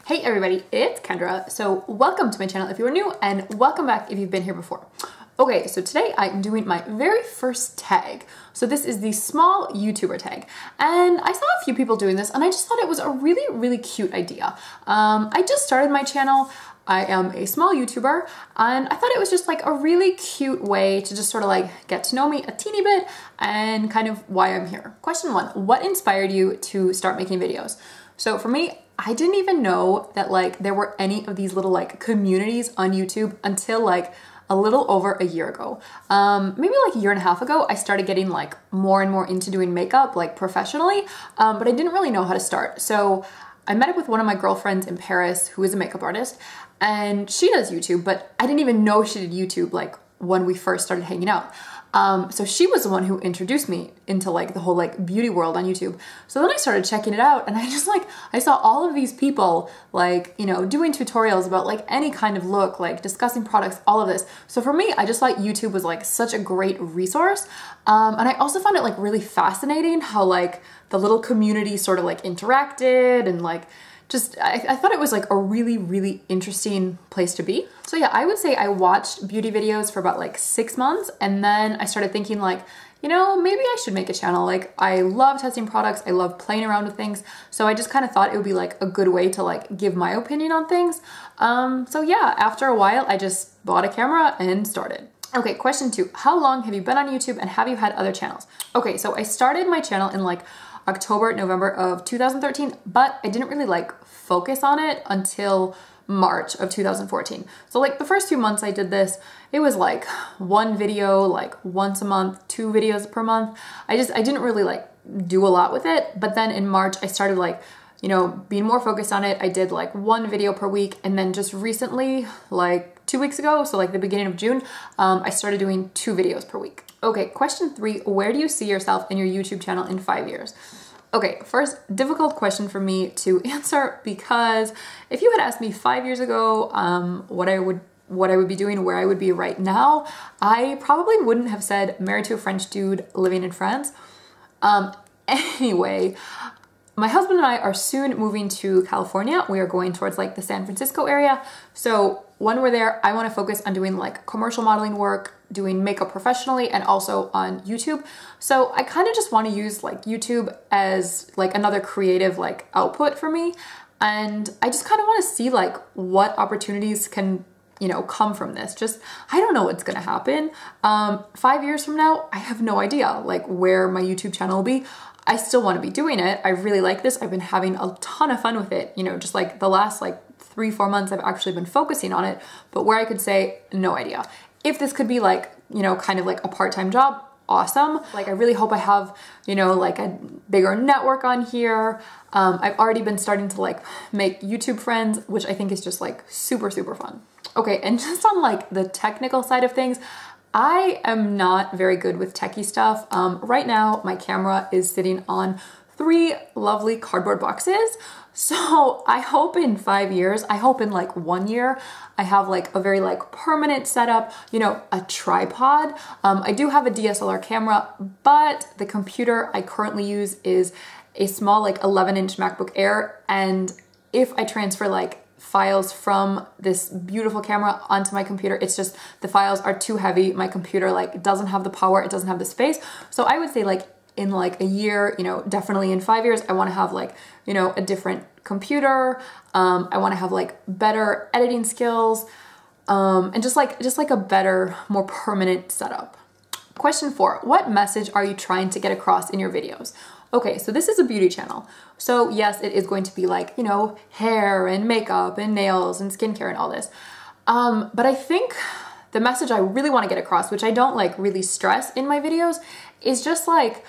Hey everybody, it's Kendra. So welcome to my channel if you are new and welcome back if you've been here before. Okay, so today I'm doing my very first tag. So this is the small YouTuber tag. And I saw a few people doing this and I just thought it was a really cute idea. I just started my channel. I am a small YouTuber and I thought it was just like a really cute way to just sort of like get to know me a teeny bit and kind of why I'm here. Question one, what inspired you to start making videos? So for me, I didn't even know that like there were any of these little like communities on YouTube until like a little over a year ago. Maybe like a year and a half ago, I started getting like more and more into doing makeup like professionally, but I didn't really know how to start. So I met up with one of my girlfriends in Paris who is a makeup artist and she does YouTube, but I didn't even know she did YouTube like when we first started hanging out. So she was the one who introduced me into like the whole like beauty world on YouTube. So then I started checking it out and I just like, I saw all of these people like, you know, doing tutorials about like any kind of look, like discussing products, all of this. So for me, I just thought YouTube was like such a great resource. And I also found it like really fascinating how like the little community sort of like interacted and like just, I thought it was like a really interesting place to be. So yeah, I would say I watched beauty videos for about like 6 months and then I started thinking like, you know, maybe I should make a channel. Like I love testing products, I love playing around with things. So I just kind of thought it would be like a good way to like give my opinion on things. So yeah, after a while, I just bought a camera and started. Okay, question 2, how long have you been on YouTube and have you had other channels? Okay, so I started my channel in like October, November of 2013, but I didn't really like focus on it until March of 2014. So like the first 2 months I did this, it was like one video like once a month, 2 videos per month. I didn't really like do a lot with it. But then in March I started like, you know, being more focused on it. I did like 1 video per week. And then just recently, like 2 weeks ago, so like the beginning of June, I started doing 2 videos per week. Okay, question 3, where do you see yourself in your YouTube channel in 5 years? Okay, first, difficult question for me to answer because if you had asked me 5 years ago what I would be doing, where I would be right now, I probably wouldn't have said married to a French dude living in France. Anyway, my husband and I are soon moving to California. We are going towards like the San Francisco area. So when we're there, I want to focus on doing like commercial modeling work, doing makeup professionally, and also on YouTube. So I kind of just want to use like YouTube as like another creative like output for me. And I just kind of want to see like what opportunities can, you know, come from this. Just, I don't know what's going to happen. 5 years from now, I have no idea like where my YouTube channel will be. I still want to be doing it. I really like this. I've been having a ton of fun with it. You know, just like the last like 3-4 months, I've actually been focusing on it, but where I could say, no idea. If this could be like, you know, kind of like a part-time job, awesome. Like I really hope I have, you know, like a bigger network on here. I've already been starting to like make YouTube friends, which I think is just like super fun. Okay, and just on like the technical side of things, I am not very good with techie stuff. Right now, my camera is sitting on 3 lovely cardboard boxes. So I hope in 5 years, I hope in like 1 year, I have like a very like permanent setup, you know, a tripod. I do have a DSLR camera, but the computer I currently use is a small like 11-inch MacBook Air. And if I transfer like files from this beautiful camera onto my computer, it's just the files are too heavy. My computer like doesn't have the power, it doesn't have the space. So I would say like in like a year, you know, definitely in 5 years, I want to have like, you know, a different computer. I want to have like better editing skills, and just like a better, more permanent setup. Question 4, what message are you trying to get across in your videos? Okay, so this is a beauty channel. So yes, it is going to be like, you know, hair and makeup and nails and skincare and all this. But I think the message I really want to get across, which I don't like really stress in my videos, is just like,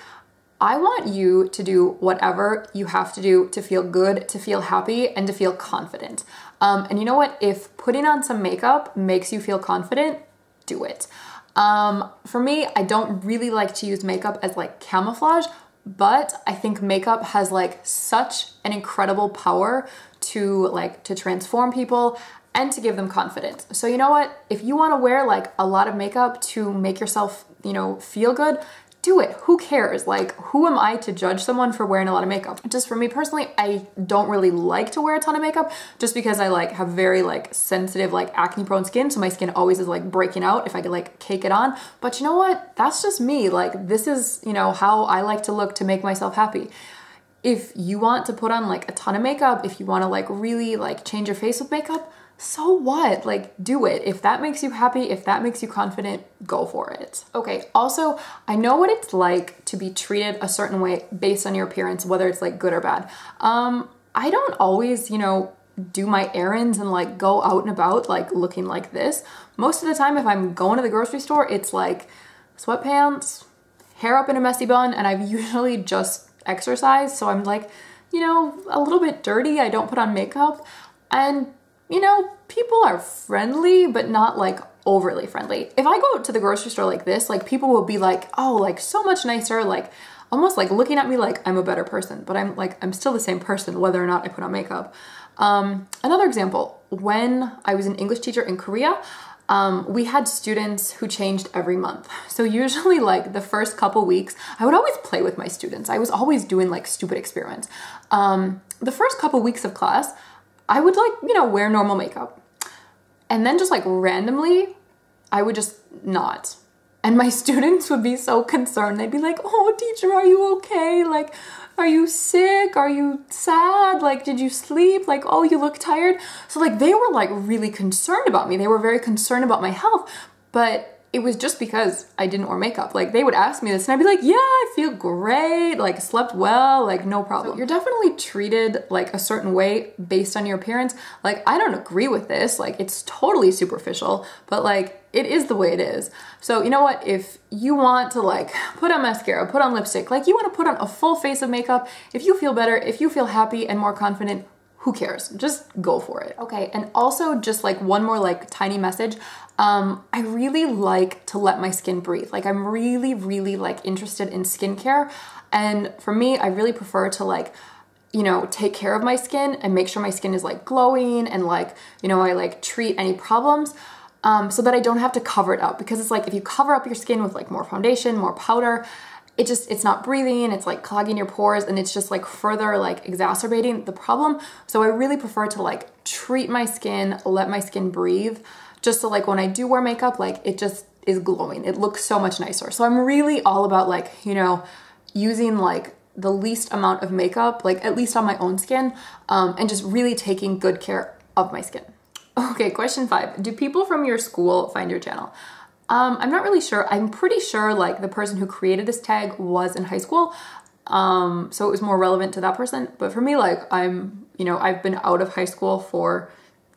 I want you to do whatever you have to do to feel good, to feel happy, and to feel confident. And you know what? If putting on some makeup makes you feel confident, do it. For me, I don't really like to use makeup as like camouflage, but I think makeup has like such an incredible power to transform people and to give them confidence. So you know what? If you want to wear like a lot of makeup to make yourself, you know, feel good, do it. Who cares? Like, who am I to judge someone for wearing a lot of makeup? Just for me personally, I don't really like to wear a ton of makeup just because I like have very like sensitive, like acne prone skin. So my skin always is like breaking out if I could like cake it on. But you know what? That's just me. Like, this is, you know, how I like to look to make myself happy. If you want to put on like a ton of makeup, if you want to like really like change your face with makeup, so what? Like, do it. If that makes you happy, if that makes you confident, go for it. Okay, also, I know what it's like to be treated a certain way based on your appearance, whether it's like good or bad. I don't always, you know, do my errands and like go out and about like looking like this. Most of the time, if I'm going to the grocery store, it's like sweatpants, hair up in a messy bun, and I've usually just exercised, so I'm like, you know, a little bit dirty. I don't put on makeup, and you know, people are friendly, but not like overly friendly. If I go to the grocery store like this, like people will be like, oh, like so much nicer, like almost like looking at me like I'm a better person, but I'm still the same person whether or not I put on makeup. Another example, when I was an English teacher in Korea, we had students who changed every month. So usually like the first couple weeks, I would always play with my students. I was always doing like stupid experiments. The first couple weeks of class, I would like, you know, wear normal makeup. And then just like randomly, I would just not. And my students would be so concerned. They'd be like, oh, teacher, are you okay? Like, are you sick? Are you sad? Like, did you sleep? Like, oh, you look tired. So like, they were like really concerned about me. They were very concerned about my health, but it was just because I didn't wear makeup. Like, they would ask me this and I'd be like, yeah, I feel great, like slept well, like no problem. So you're definitely treated like a certain way based on your appearance. Like, I don't agree with this. Like, it's totally superficial, but like, it is the way it is. So you know what? If you want to like put on mascara, put on lipstick, like you want to put on a full face of makeup, if you feel better, if you feel happy and more confident, who cares? Just go for it. Okay, and also just like one more like tiny message. I really like to let my skin breathe. Like, I'm really like interested in skincare. And for me, I really prefer to like, you know, take care of my skin and make sure my skin is like glowing and like, you know, I like treat any problems so that I don't have to cover it up. Because it's like, if you cover up your skin with like more foundation, more powder, it's not breathing, it's like clogging your pores, and it's just like further like exacerbating the problem. So I really prefer to like treat my skin, let my skin breathe, just so like when I do wear makeup, like it just is glowing. It looks so much nicer. So I'm really all about like, you know, using like the least amount of makeup, like at least on my own skin, and just really taking good care of my skin. Okay, question 5. Do people from your school find your channel? I'm not really sure. I'm pretty sure like the person who created this tag was in high school. So it was more relevant to that person. But for me, like you know, I've been out of high school for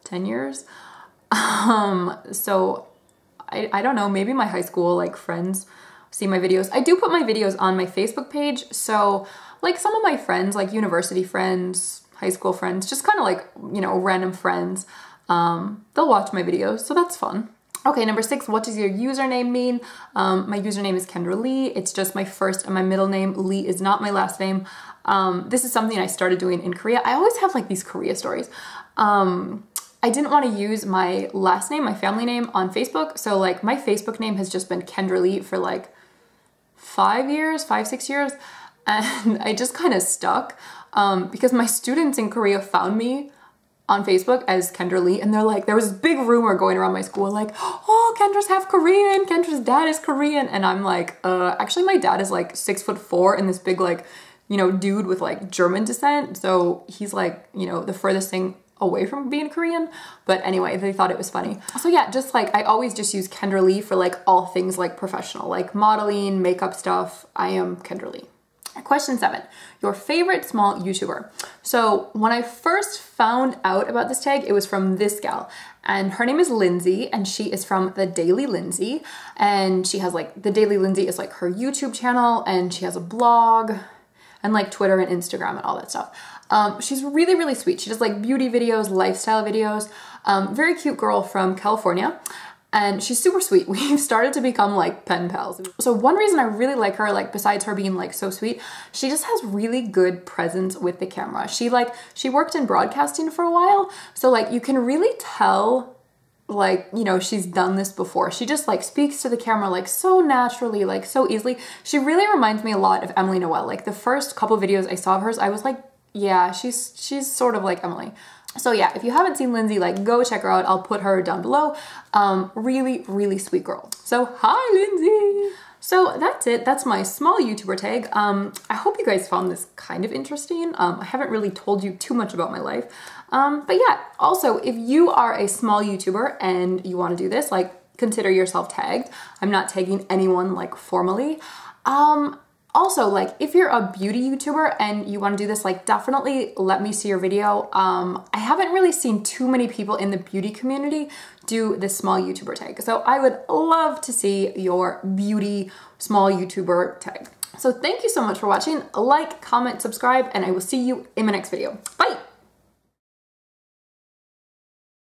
10 years. So I don't know, maybe my high school like friends see my videos. I do put my videos on my Facebook page. So like some of my friends, like university friends, high school friends, just kind of like, you know, random friends, they'll watch my videos. So that's fun. Okay, number 6, what does your username mean? My username is Kendra Lee. It's just my first and my middle name. Lee is not my last name. This is something I started doing in Korea. I always have like these Korea stories. I didn't want to use my last name, my family name on Facebook. So like my Facebook name has just been Kendra Lee for like 5 years, 6 years. And I just kind of stuck because my students in Korea found me on Facebook as Kendra Lee, and they're like, there was this big rumor going around my school like, oh, Kendra's half Korean, Kendra's dad is Korean, and I'm like, actually my dad is like 6'4" and this big like, you know, dude with like German descent, so he's like, you know, the furthest thing away from being Korean. But anyway, they thought it was funny. So yeah, just like I always just use Kendra Lee for like all things like professional, like modeling, makeup stuff. I am Kendra Lee. Question 7, your favorite small YouTuber. So when I first found out about this tag, it was from this gal, and her name is Lindsay, and she is from The Daily Lindsay, and she has like, The Daily Lindsay is like her YouTube channel, and she has a blog, and like Twitter and Instagram and all that stuff. She's really sweet. She does like beauty videos, lifestyle videos, very cute girl from California. And she's super sweet. We've started to become like pen pals. So one reason I really like her, like besides her being like so sweet, she just has really good presence with the camera. She worked in broadcasting for a while. So like you can really tell like, you know, she's done this before. She just like speaks to the camera like so naturally, like so easily. She really reminds me a lot of Emily Noel. Like the first couple videos I saw of hers, I was like, yeah, she's sort of like Emily. So yeah, if you haven't seen Lindsay, like go check her out. I'll put her down below. Really, really sweet girl. So hi, Lindsay. So that's it. That's my small YouTuber tag. I hope you guys found this kind of interesting. I haven't really told you too much about my life. But yeah, also, if you are a small YouTuber and you want to do this, like consider yourself tagged. I'm not tagging anyone like formally. Also, like if you're a beauty YouTuber and you want to do this, like definitely let me see your video. I haven't really seen too many people in the beauty community do this small YouTuber tag. So I would love to see your beauty small YouTuber tag. So thank you so much for watching. Like, comment, subscribe, and I will see you in my next video. Bye!